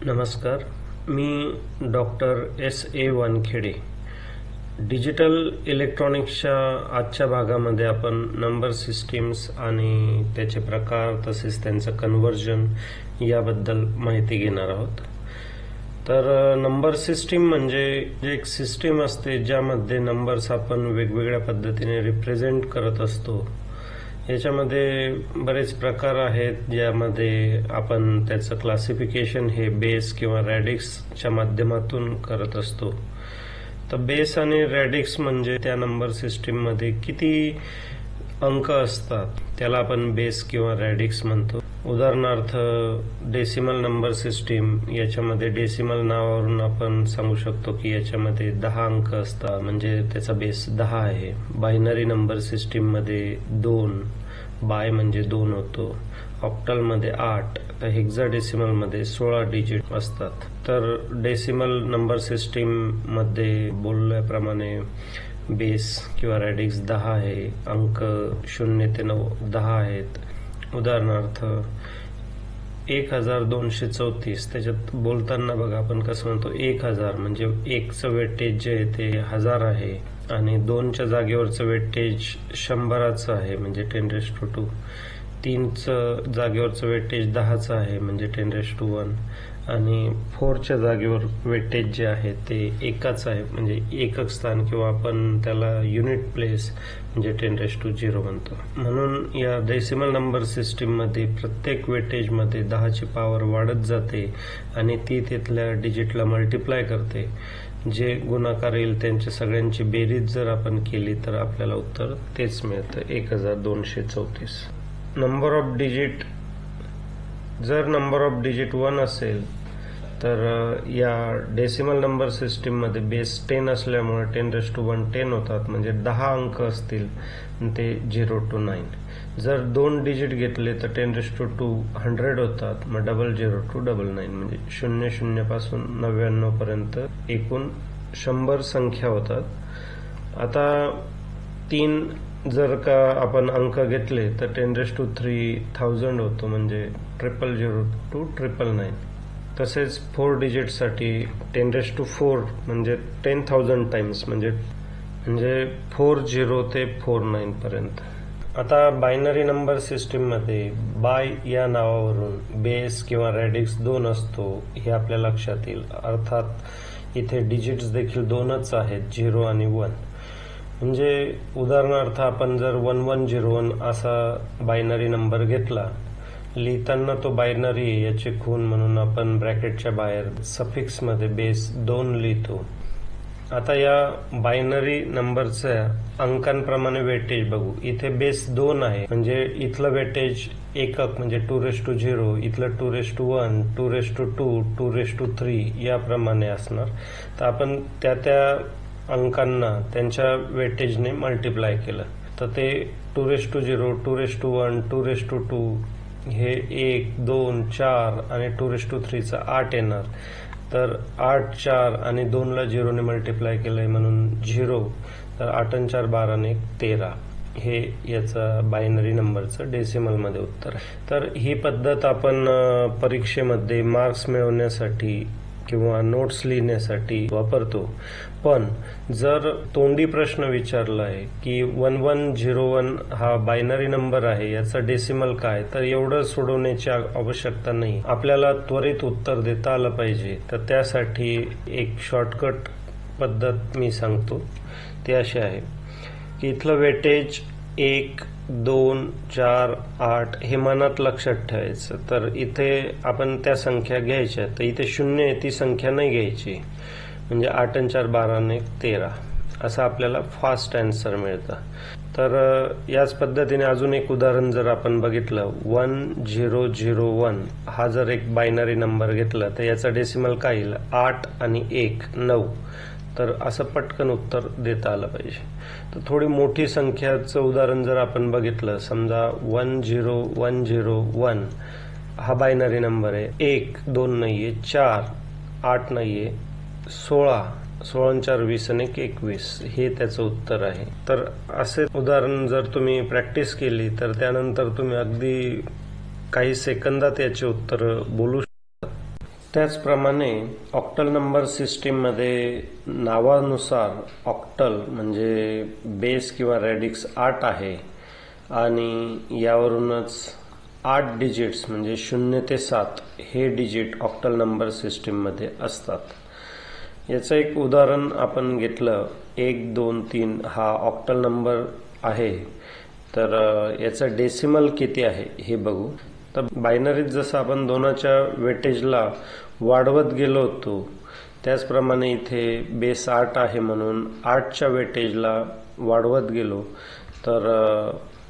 नमस्कार, मी doctor S.A. Wankhede. Digital इलेक्ट्रॉनिक्सच्या आजच्या भागामध्ये आपण नंबर सिस्टीम्स आणि त्याचे प्रकार तसेच त्यांचं कन्व्हर्जन याबद्दल माहिती घेणार आहोत. तर नंबर सिस्टीम म्हणजे एक सिस्टीम असते ज्यामध्ये नंबर्स आपण वेगवेगळ्या पद्धतीने रिप्रेझेंट करत असतो. याच्यामध्ये बरेच प्रकार आहेत ज्यामध्ये आपण त्याचं क्लासिफिकेशन हे बेस किंवा रॅडिक्सच्या माध्यमातून करत असतो. तर बेस आणि रॅडिक्स म्हणजे त्या नंबर सिस्टीममध्ये किती अंक असतात त्याला आपण बेस किंवा रॅडिक्स म्हणतो. उदाहरणार्थ डेसिमल नंबर सिस्टीम, याच्यामध्ये डेसिमल नावावरून आपण सांगू शकतो की याच्यामध्ये 10 अंक असतात, म्हणजे त्याचा बेस 10 आहे. बायनरी नंबर सिस्टीम मध्ये 2 बाय म्हणजे 2 होतो. ऑक्टल मध्ये 8, तर हेक्साडेसिमल मध्ये 16 डिजिट असतात. तर डेसिमल नंबर सिस्टीम मध्ये बोलल्याप्रमाणे बेस किंवा रॅडिक्स 10 आहे. अंक 0 ते 9 10 आहेत. उदाहरणार्थ 1234, त्याच्यात बोलताना बघा आपण कसं म्हणतो 1000, म्हणजे 1चं वेटेज जे आहे ते 1000 आहे आणि 2च्या जागेवरचं वेटेज 100चं आहे म्हणजे 10⁻². 3चं जागेवरचं वेटेज 10चं आहे म्हणजे 10⁻1 आणि 4च्या जागेवर वेटेज जे आहे ते 1च आहे म्हणजे एकक स्थान, किंवा आपण त्याला युनिट प्लेस म्हणजे 10⁻0 म्हणतो. म्हणून या डेसिमल नंबर सिस्टीम मध्ये प्रत्येक वेटेज मध्ये 10ची पॉवर वाढत जाते आणि ती तिथल्या डिजिटला मल्टिप्लाय करते. जे गुणाकार येईल त्यांच्या सगळ्यांची बेरीज जर आपण केली तर आपल्याला उत्तर तेच मिळतं, 1234. नंबर ऑफ डिजिट, जर नंबर ऑफ डिजिट 1 असेल तर या डेसिमल नंबर सिस्टीम मध्ये बेस 10 असल्यामुळे 10⁻1 10 होतात, म्हणजे 10 अंक असतील ते 0 to 9. जर 2 डिजिट घेतले तर 10⁻2 100 होतात, मग 00 to 99 म्हणजे 00 पासून 99 पर्यंत एकूण 100 संख्या होतात. आता 3 जर का आपण अंक घेतले तर 10⁻3 1000 होतो, म्हणजे 000 to 999. तसेच 4 डिजिटसाठी 10⁻4 म्हणजे 10,000 टाइम्स, म्हणजे 40 ते 49 पर्यंत. आता बायनरी नंबर सिस्टीम मध्ये बाय या नावावरून बेस किंवा रॅडिक्स 2 असतो हे आपल्या लक्षात येईल. अर्थात इथे डिजिट्स देखील 2च आहेत, 0 आणि 1. म्हणजे उदाहरणार्थ आपण जर 1101 असा बायनरी नंबर घेतला, लिहिताना तो बायनरी याचे खून म्हणून आपण ब्रॅकेटच्या बाहेर सफिक्स मध्ये बेस 2 लिहितो. आता या बायनरी नंबरच्या अंकांप्रमाणे वेटेज बघू. इथे बेस 2 आहे म्हणजे इथलं वेटेज एकक म्हणजे 2⁻0, इथलं 2⁻1, 2⁻2, 2⁻3 याप्रमाणे असणार. तर आपण त्या अंकांना त्यांच्या वेटेजने मल्टिप्लाय केलं तर ते 2⁻0, 2⁻1, 2⁻2 हे 1, 2, 4 आणि 2⁻3चा 8 येणार. तर 8, 4 आणि 2 ला 0 ने मल्टिप्लाय केलंय म्हणून 0. तर 8 आणि 4 12 आणि 1 13 हे याचा बायनरी नंबरचं डेसिमल मध्ये उत्तर आहे. तर ही पद्धत आपण परीक्षेमध्ये मार्क्स मिळवण्यासाठी किंवा नोट्स लिहिण्यासाठी वापरतो. पण जर तोंडी प्रश्न विचारला आहे की 1101 हा बायनरी नंबर आहे, याचा डेसिमल काय, तर एवढं सोडवण्याची आवश्यकता नाही. आपल्याला त्वरित उत्तर देता आलं पाहिजे, तर त्यासाठी एक शॉर्टकट पद्धत मी सांगतो. ती अशी आहे की इथलं वेटेज 1, 2, 4, 8 हे मनात लक्षात ठेवायचं. तर इथे आपण त्या संख्या घ्यायच्या, तर इथे 0 आहे ती संख्या नाही घ्यायची, म्हणजे 8 आणि 4 12 आणि 1 13 असं आपल्याला फास्ट आन्सर मिळतं. तर याच पद्धतीने अजून एक उदाहरण जर आपण बघितलं, 1001 हा जर एक बायनरी नंबर घेतला तर याचा डेसिमल काय येईल, 8 आणि 1 9. तर असं पटकन उत्तर देता आलं पाहिजे. तर थोडी मोठी संख्याचं उदाहरण जर आपण बघितलं, समजा 10101 हा बायनरी नंबर आहे, 1 2 नाहीये, 4 8 नाहीये, 16 16 4 20 आणि 21 हे त्याचं उत्तर आहे. तर असे उदाहरण जर तुम्ही प्रॅक्टिस केली तर त्यानंतर तुम्ही अगदी काही सेकंदात याचे उत्तर बोलू शकता. त्याचप्रमाणे ऑक्टल नंबर सिस्टीममध्ये नावानुसार ऑक्टल म्हणजे बेस किंवा रॅडिक्स 8 आहे आणि यावरूनच 8 डिजिट्स म्हणजे 0 ते 7 हे डिजिट ऑक्टल नंबर सिस्टीममध्ये असतात। याचं एक उदाहरण आपण घेतलं, 1 2 3 हा ऑक्टल नंबर आहे, तर याचं डेसिमल किती आहे हे बघू। तर बायनरीत जसं आपण दोनाच्या वेटेजला वाढवत गेलो होतो त्याचप्रमाणे इथे बेस 8 आहे म्हणून 8च्या वेटेजला वाढवत गेलो तर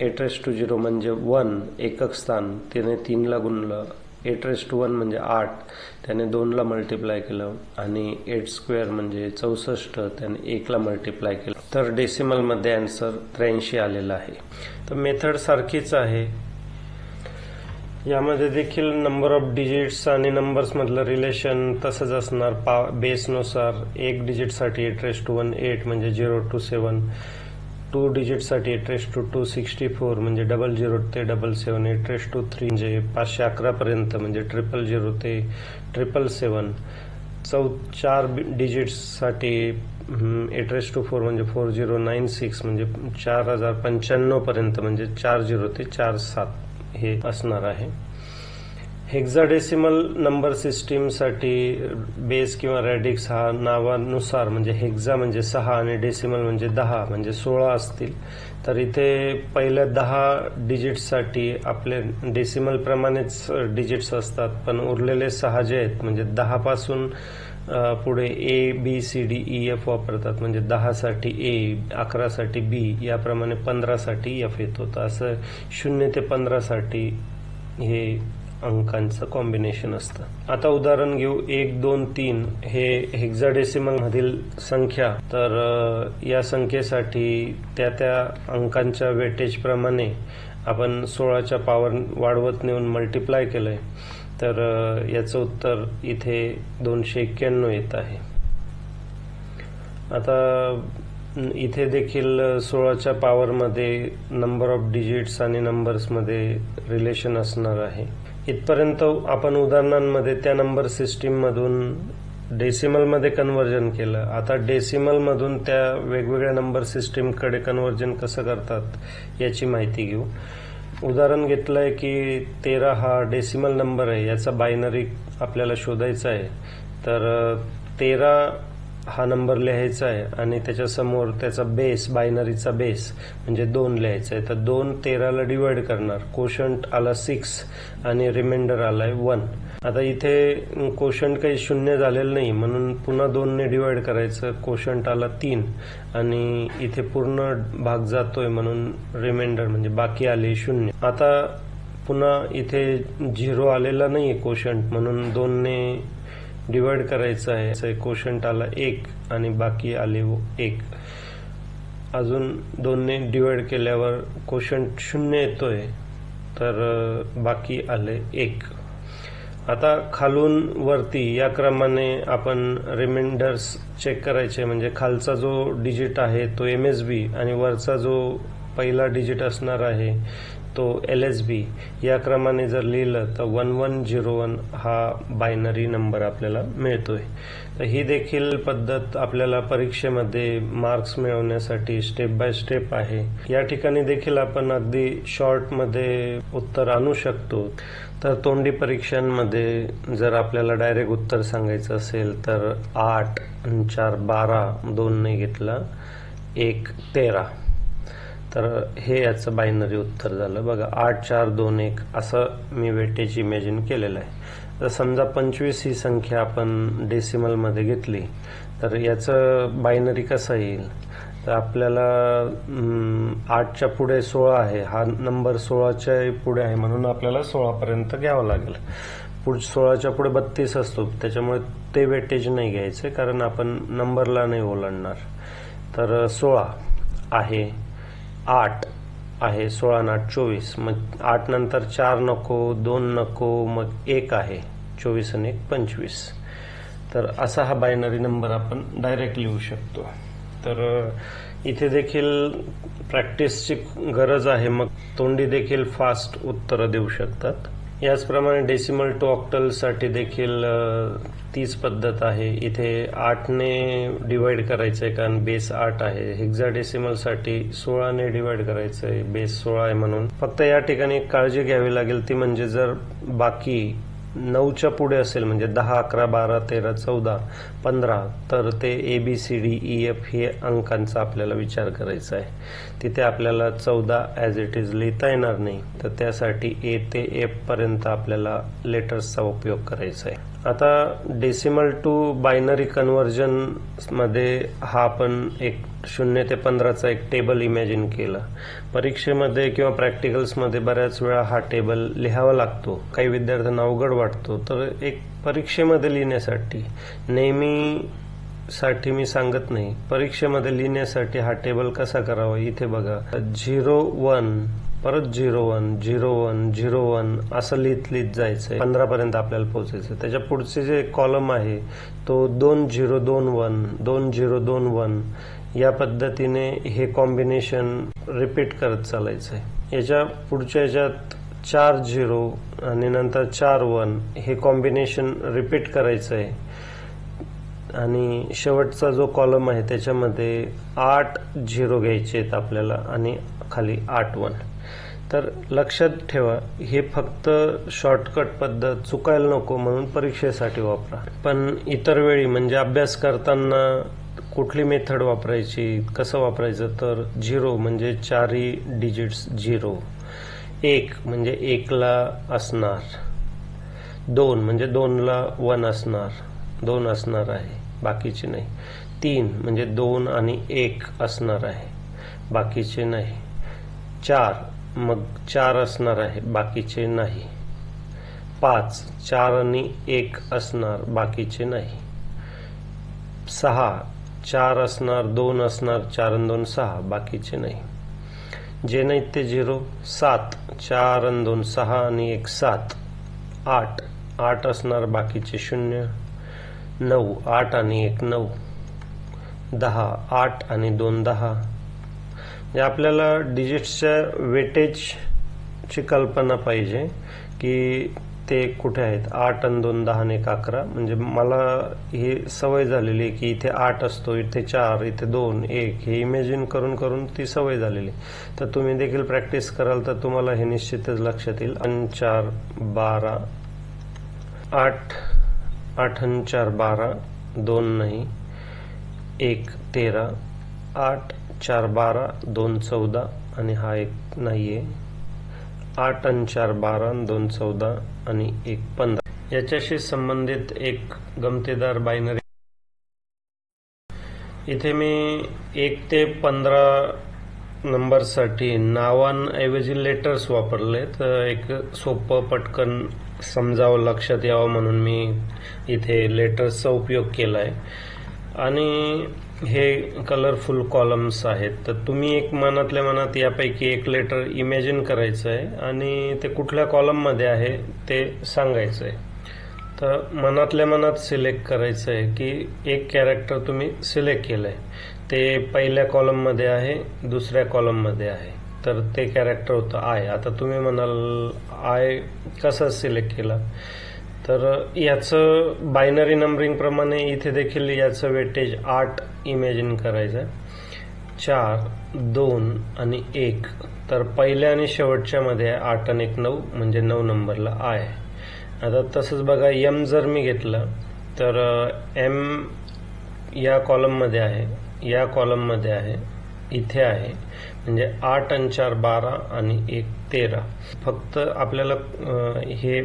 8⁻0 म्हणजे 1 एकक स्थान त्याने 3 ला गुणलं, 8⁻1 म्हणजे 8 त्याने 2 ला मल्टिप्लाय केलं आणि 8² म्हणजे 64 त्याने 1 ला मल्टिप्लाय केलं, तर डेसिमल मध्ये आन्सर 83 आलेला आहे। तर मेथड सारखीच आहे, यामध्ये देखील नंबर ऑफ डिजिट्स आणि नंबर्स मधलं रिलेशन तसंच असणार। बेसनुसार 1 डिजिटसाठी 8⁻1 8 म्हणजे 0 to 7, 2 डिजिटसाठी 8⁻2 64 म्हणजे 00 ते 77, 8⁻3 म्हणजे 511 पर्यंत म्हणजे 000 ते 777, 4 डिजिट्ससाठी 8⁻4 म्हणजे 4096 म्हणजे 4095 पर्यंत म्हणजे 40 ते 47 हे असणार आहे। हेक्साडेसिमल नंबर सिस्टीमसाठी बेस किंवा रॅडिक्स हा नावानुसार म्हणजे हेक्सा म्हणजे 6 आणि डेसिमल म्हणजे 10 म्हणजे 16 असतील, तर इथे पहिल्या 10 डिजिट्ससाठी आपले डेसिमल प्रमाणेच डिजिट्स असतात, पण उरलेले 6 जे आहेत म्हणजे 10 पासून पुढे A B C D E F वापरतात, म्हणजे 10 साठी ए, 11 साठी बी, याप्रमाणे 15 साठी एफ येतो। तर असं 0 ते 15 साठी हे अंकांचं कॉम्बिनेशन असतं। आता उदाहरण घेऊ, 1 2 3 हे हेक्साडेसिमल मधील संख्या, तर या संख्येसाठी त्या अंकांच्या वेटेज प्रमाणे आपण 16च्या पॉवर वाढवत नेऊन मल्टिप्लाय केलंय, तर याचं उत्तर इथे 291 येत आहे। आता इथे देखील 16च्या पॉवर मध्ये नंबर ऑफ डिजिट्स आणि नंबर्स मध्ये रिलेशन असणार आहे। इथपर्यंत आपण उदाहरणांमध्ये त्या नंबर सिस्टीम मधून डेसिमल मध्ये कन्वर्जन केलं। आता डेसिमल मधून त्या वेगवेगळ्या नंबर सिस्टीम कडे कन्वर्जन कसं करतात याची माहिती घेऊ। उदाहरण घेतलंय की 13 हा डेसिमल नंबर आहे, याचा बायनरी आपल्याला शोधायचा आहे, तर 13 हा नंबर लिहायचा आहे आणि त्याच्या समोर त्याचा बेस, बायनरीचा बेस म्हणजे 2 लिहायचा आहे। तर 2 13ला डिवाइड करणार, कोशंट आला 6 आणि रिमाइंडर आलाय 1। आता इथे कोशंट काही 0 झालेलं नाही म्हणून पुन्हा 2 ने डिवाइड करायचं, कोशंट आला 3 आणि इथे पूर्ण भाग जातोय म्हणून रिमाइंडर म्हणजे बाकी आले 0। आता पुन्हा इथे 0 आलेला नाहीये कोशंट म्हणून 2 ने डिवाइड करायचं आहे, कोशंट आला 1 आणि बाकी आले 1। अजून 2 ने डिवाइड केल्यावर कोशंट 0 येतोय तर बाकी आले 1। आता खालून वरती या क्रमाने आपण रिमाइंडर्स चेक करायचे, म्हणजे खालचा जो डिजिट आहे तो MSB आणि वरचा जो पहिला डिजिट असणार आहे तो LSB, या क्रमाने जर लिहिलं तर 1101 हा बायनरी नंबर आपल्याला मिळतोय। तर ही देखील पद्धत आपल्याला परीक्षेमध्ये मार्क्स मिळवण्यासाठी स्टेप बाय स्टेप आहे। या ठिकाणी देखील आपण अगदी शॉर्ट मध्ये उत्तर आणू शकतो। तर तोंडी परीक्षांमध्ये जर आपल्याला डायरेक्ट उत्तर सांगायचं असेल तर 8 4 12 2 ने घेतला 1 13, तर हे याचं बायनरी उत्तर झालं। बघा 8 4 2 1 असं मी वेटेज इमॅजिन केलेलं आहे। तर समजा 25 ही संख्या आपण डेसिमल मध्ये घेतली तर याचं बायनरी कसं येईल, तर आपल्याला 8च्या पुढे 16 आहे, हा नंबर 16च्या पुढे आहे म्हणून आपल्याला 16 पर्यंत घ्यावं लागेल। 16च्या पुढे 32 असतो त्याच्यामुळे ते वेटेज नाही घ्यायचे कारण आपण नंबरला नाही ओलांडणार। तर 16 आहे, 8 आहे, 16 आणि 8 24, मग 8 नंतर 4 नको, 2 नको, मग 1 आहे, 24 आणि 1 25। तर असा हा बायनरी नंबर आपण डायरेक्ट लिहू शकतो। तर इथे देखील प्रॅक्टिसची गरज आहे, मग तोंडी देखील फास्ट उत्तरं देऊ शकतात। याचप्रमाणे डेसिमल टू ऑक्टल साठी देखील तीच पद्धत आहे. इथे 8 ने डिवाइड करायचं आहे कारण बेस 8 आहे. हेक्साडेसिमल साठी 16 ने डिवाइड करायचं आहे, बेस 16 आहे म्हणून. फक्त या ठिकाणी एक काळजी घ्यावी लागेल ती म्हणजे जर बाकी 9च्या पुढे असेल म्हणजे 10, 11, 12, 13, 14, 15 तर ते ABCDEF हे अंकांचा आपल्याला विचार करायचा आहे. तिथे आपल्याला 14 ॲज इट इज लिहिता येणार नाही, तर त्यासाठी A ते F पर्यंत आपल्याला लेटर्सचा उपयोग करायचा आहे. आता डेसिमल टू बायनरी कन्व्हर्जन मध्ये हा आपण एक 0 ते 15चा एक टेबल इमॅजिन केला. परीक्षेमध्ये किंवा प्रॅक्टिकल्समध्ये बऱ्याच वेळा हा टेबल लिहावा लागतो. काही विद्यार्थ्यांना अवघड वाटतो, तर एक परीक्षेमध्ये लिहिण्यासाठी नेहमीसाठी मी सांगत नाही, परीक्षेमध्ये लिहिण्यासाठी हा टेबल कसा करावा. इथे बघा 0, 1 परत 0, 1, 0, 1, 0, 1 असं लिहित जायचंय. 15 पर्यंत आपल्याला पोहोचायचं. त्याच्या पुढचे जे कॉलम आहे तो 2, 0, 2, 1, 2, 0, 2, 1 या पद्धतीने हे कॉम्बिनेशन रिपीट करत चालायचंय. याच्या पुढच्या याच्यात 4 0 आणि नंतर 4 1 हे कॉम्बिनेशन रिपीट करायचंय. आणि शेवटचा जो कॉलम आहे त्याच्यामध्ये 8 0 घ्यायचे आहेत आपल्याला आणि खाली 8 1. तर लक्षात ठेवा, हे फक्त शॉर्टकट पद्धत चुकायला नको म्हणून परीक्षेसाठी वापरा. पण इतर वेळी म्हणजे अभ्यास करताना कुठली मेथड वापरायची, कसं वापरायचं, तर 0 म्हणजे 4 डिजिट्स 0, 1 म्हणजे 1 ला असणार, 2 म्हणजे 2 ला 1 असणार, 2 असणार आहे, बाकीचे नाही. 3 म्हणजे 2 आणि 1 असणार आहे, बाकीचे नाही. 4 मग 4 असणार आहे, बाकीचे नाही. 5 4 आणि 1 असणार, बाकीचे नाही. 6 4 असणार, 2 असणार, 4 आणि 2 6, बाकीचे नाही. जे नाहीत ते 0. 7 4 आणि 2 6 आणि 1 7. 8 8 असणार, बाकीचे 0. 9 8 आणि 1 9. 10 8 आणि 2 10. म्हणजे आपल्याला डिजिट्सच्या वेटेजची कल्पना पाहिजे की ते कुठे आहेत. 8 आणि 2 10 आणि 1 11. म्हणजे मला ही सवय झालेली आहे की इथे 8 असतो, इथे 4, इथे 2 1 हे इमॅजिन करून करून ती सवय झालेली. तर तुम्ही देखील प्रॅक्टिस कराल तर तुम्हाला हे निश्चितच लक्षात येईल. 8 4 12 8 8 आणि 4 12, 2 नाही, 1 13, 8 4 12, 2 14 आणि हा 1 नाहीये. 8 आणि 4 12, 2 14 आणि 1 15. याच्याशी संबंधित एक गमतीदार बायनरी. इथे मी 1 ते 15 नंबरसाठी नावांऐवजी लेटर्स वापरले. तर एक सोपं पटकन समजावं, लक्षात यावं म्हणून मी इथे लेटर्सचा उपयोग केलाय. आणि हे कलरफुल कॉलम्स आहेत. तर तुम्ही एक मनातल्या मनात यापैकी एक लेटर इमॅजिन करायचं आहे आणि ते कुठल्या कॉलममध्ये आहे ते सांगायचं आहे. तर मनातल्या मनात सिलेक्ट करायचं आहे की एक कॅरेक्टर तुम्ही सिलेक्ट केलंय, ते पहिल्या कॉलममध्ये आहे, दुसऱ्या कॉलममध्ये आहे. तर ते कॅरेक्टर होतं आय. आता तुम्ही म्हणाल आय कसा सिलेक्ट केला, तर याचं बायनरी नंबरिंग प्रमाणे इथे देखील याचं वेटेज 8 इमॅजिन करायचं. 4 2 आणि 1. तर पहिल्या आणि शेवटच्या मध्ये 8 आणि 1 9 म्हणजे 9 नंबरला आय. आता तसंच बघा, एम जर मी घेतलं तर एम या कॉलममध्ये आहे, या कॉलममध्ये आहे, इथे आहे. म्हणजे 8 आणि 4 12 आणि 1 13. फक्त आपल्याला हे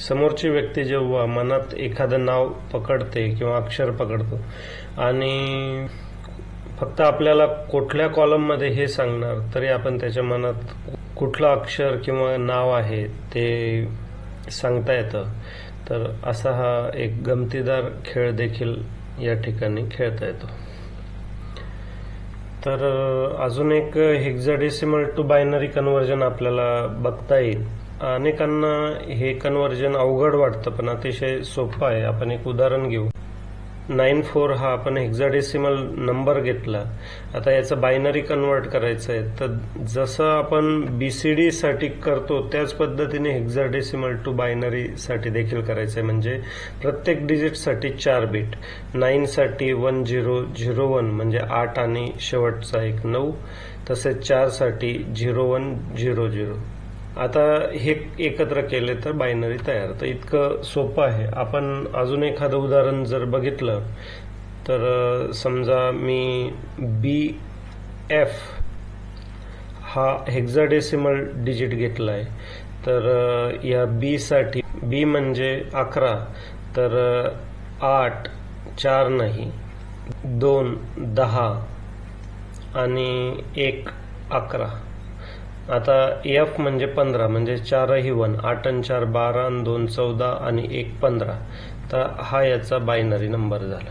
समोरची व्यक्ती जेव्हा मनात एखादं नाव पकडते किंवा अक्षर पकडतो आणि फक्त आपल्याला कुठल्या कॉलममध्ये हे सांगणार, तरी आपण त्याच्या मनात कुठलं अक्षर किंवा नाव आहे ते सांगता येतं. तर असा हा एक गमतीदार खेळ देखील या ठिकाणी खेळता येतो. तर अजून एक हेक्साडेसिमल टू बायनरी कन्व्हर्जन आपल्याला बघता येईल. अनेकांना हे कन्व्हर्जन अवघड वाटतं पण अतिशय सोपं आहे. आपण एक उदाहरण घेऊ. 94 हा आपण हेक्साडेसिमल नंबर घेतला. आता याचं बायनरी कन्वर्ट करायचं आहे, तर जसं आपण बीसीडी साठी करतो त्याच पद्धतीने हेक्साडेसिमल टू बायनरी साठी देखील करायचं आहे. म्हणजे प्रत्येक डिजिटसाठी 4 बीट. 9 साठी 1001 म्हणजे 8 आणि शेवटचा एक 9, तसेच 4 साठी 0100. आता हे एकत्र केले तर बायनरी तयार. तर इतकं सोपं आहे. आपण अजून एखादं उदाहरण जर बघितलं तर समजा मी BF हा हेक्साडेसिमल डिजिट घेतला आहे. तर या B साठी B म्हणजे 11, तर 8 4 नाही, 2 10 आणि 1 11. आता F म्हणजे 15 म्हणजे 4 ही 1, 8 आणि 4 12 आणि 2 14 आणि 1 15. तर हा याचा बायनरी नंबर झाला.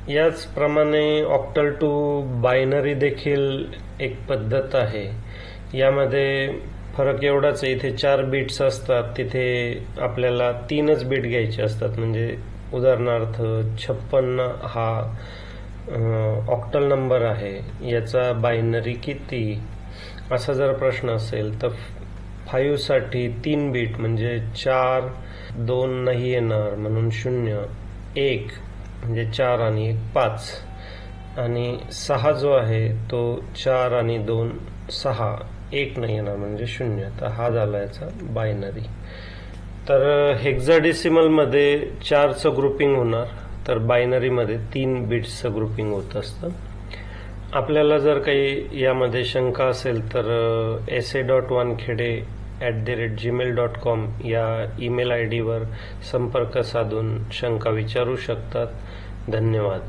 याचप्रमाणे ऑक्टल टू बायनरी देखील एक पद्धत आहे. यामध्ये फरक एवढाच आहे, इथे 4 बिट्स असतात, तिथे आपल्याला 3च बीट घ्यायचे असतात. म्हणजे उदाहरणार्थ 56 हा ऑक्टल नंबर आहे, याचा बायनरी किती असा जर प्रश्न असेल तर 5 साठी 3 बीट म्हणजे 4, 2 नाही येणार म्हणून 0, 1 म्हणजे 4 आणि 1 5, आणि 6 जो आहे तो 4 आणि 2 6, 1 नाही येणार म्हणजे 0. तर हा झाला याचा बायनरी. तर हेक्साडेसिमल मध्ये 4चं ग्रुपिंग होणार, तर बायनरी मध्ये 3 बिट्सचं ग्रुपिंग होत असतं. आपल्याला जर काही यामध्ये शंका असेल तर sa.wankhede@gmail.com या ईमेल ID वर संपर्क साधून शंका विचारू शकतात. धन्यवाद.